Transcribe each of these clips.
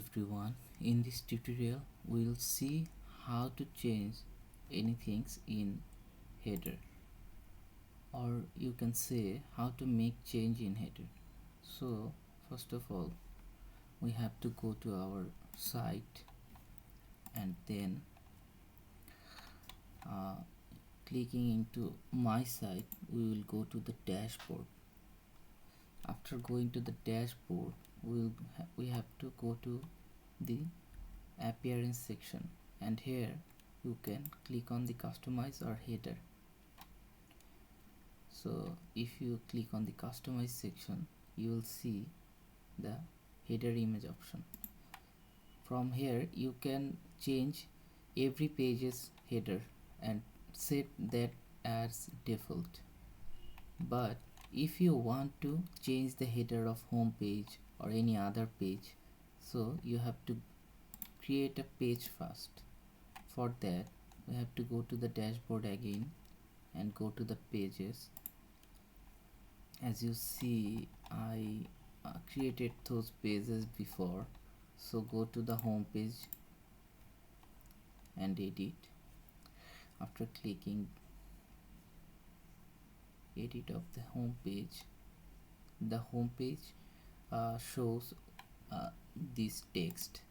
everyone, in this tutorial we'll see how to change anything in header, or you can say how to make change in header. So first of all, we have to go to our site and then clicking into my site, we will go to the dashboard. After going to the dashboard, we have to go to the appearance section, and here you can click on the customize or header. So if you click on the customize section, you will see the header image option. From here you can change every page's header and set that as default. But if you want to change the header of home page or any other page, so you have to create a page first. For that, we have to go to the dashboard again and go to the pages. As you see, I created those pages before, so go to the home page and edit. After clicking edit of the home page, the home page shows this text.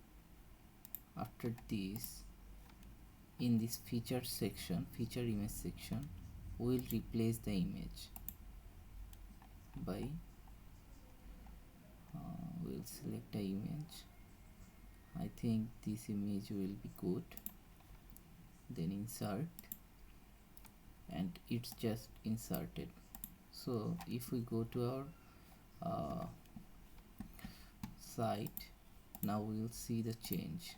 After this, in this feature section, feature image section, we will replace the image by we'll select the image. I think this image will be good. Then insert, and it's just inserted. So if we go to our site, now we will see the change.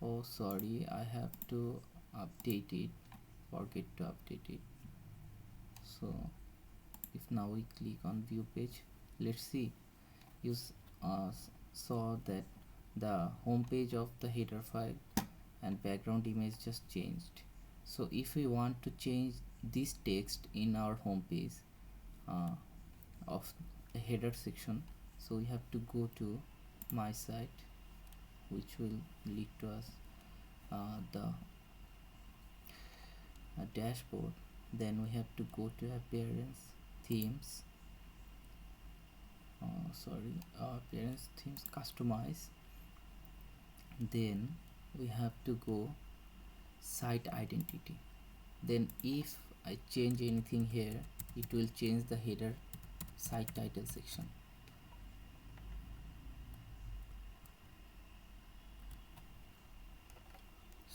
Oh sorry, I have to update it, forget to update it. So if now we click on view page, let's see, you saw that the home page of the header file and background image just changed. So if we want to change this text in our home page of the header section, so we have to go to my site, which will lead to us the dashboard. Then we have to go to appearance, themes, appearance, themes, customize. Then we have to go site identity. Then if I change anything here, it will change the header site title section.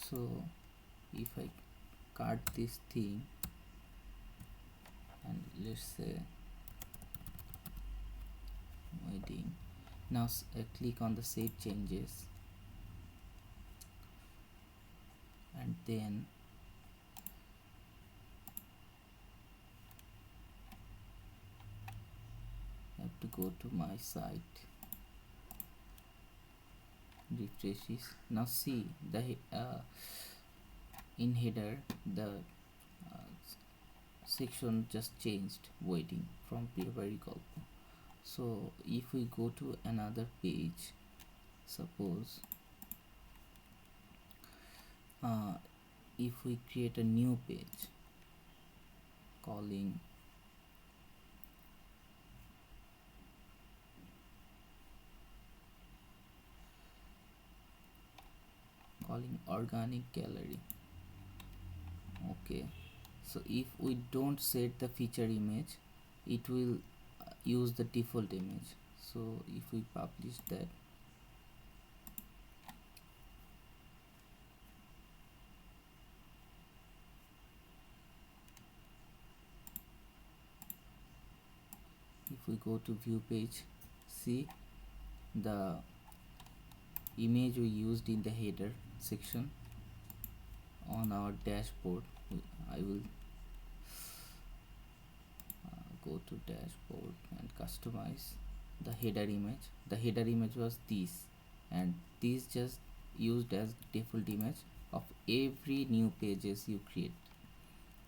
So if I cut this thing and let's say wedding, now click on the save changes, and then I have to go to my site, refreshes. Now see the in header the section just changed, waiting from Birabari Golpo. So if we go to another page, suppose if we create a new page calling organic gallery, okay, so if we don't set the feature image, it will use the default image. So if we publish that, if we go to view page, see the image we used in the header section on our dashboard. I will go to dashboard and customize the header image. The header image was this, and this just used as default image of every new pages you create.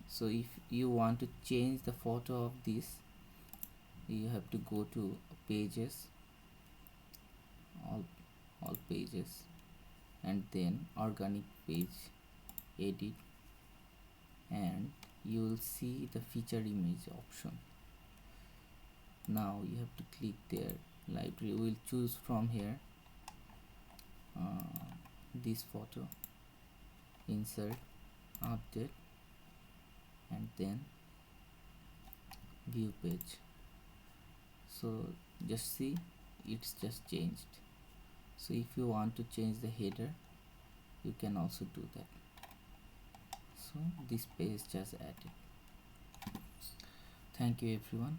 So if you want to change the photo of this, you have to go to pages, all pages, and then organic page, edit, and you will see the feature image option. Now you have to click there, library. We will choose from here this photo, insert, update, and then view page. So just see, it's just changed. So if you want to change the header, you can also do that. So this page just added. Thank you everyone.